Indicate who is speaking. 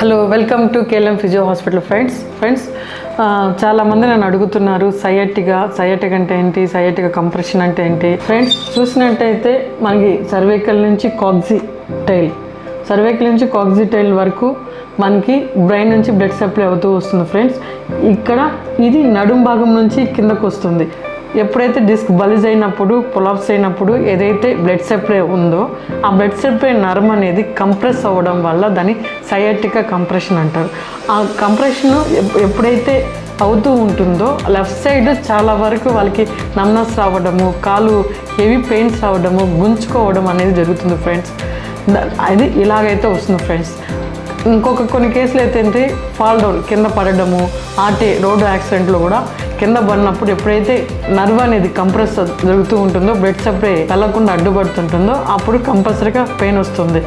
Speaker 1: Hello welcome to KLM physio hospital friends చాలామంది నన్ను అడుగుతున్నారు సయాటిక్ అంటే ఏంటి, సయాటిక్ కంప్రెషన్ అంటే ఏంటి. ఫ్రెండ్స్ చూసినట్టయితే మనకి సర్వైకల్ నుంచి కాక్సిటైల్ వరకు మనకి బ్రెయిన్ నుంచి బ్లడ్ సప్లై అవుతూ వస్తుంది ఫ్రెండ్స్. ఇక్కడ ఇది నడుం భాగం నుంచి కిందకు వస్తుంది. ఎప్పుడైతే డిస్క్ బలిజ్ అయినప్పుడు, కొలాప్స్ అయినప్పుడు ఏదైతే బ్లడ్ సప్లై ఉందో ఆ బ్లడ్ సప్లై నర్వ్ అనేది కంప్రెస్ అవ్వడం వల్ల దాన్ని సయాటిక్ కంప్రెషన్ అంటారు. ఆ కంప్రెషన్ ఎప్పుడైతే అవుతూ ఉంటుందో లెఫ్ట్ సైడ్ చాలా వరకు వాళ్ళకి నమ్నెస్ రావడము, కాలు హెవీ పెయిన్స్ రావడము, గుంజుకోవడం అనేది జరుగుతుంది ఫ్రెండ్స్. అది ఇలాగైతే వస్తుంది ఫ్రెండ్స్. కొన్ని కేసులు అయితే ఫాల్ డౌన్, కింద పడడము, రోడ్డు యాక్సిడెంట్లో కూడా కింద పడినప్పుడు ఎప్పుడైతే నర్వ్ అనేది కంప్రెస్ జరుగుతూ ఉంటుందో, బ్లడ్ సప్లై వెళ్ళకుండా అడ్డుపడుతుంటుందో అప్పుడు కంపల్సరీగా పెయిన్ వస్తుంది.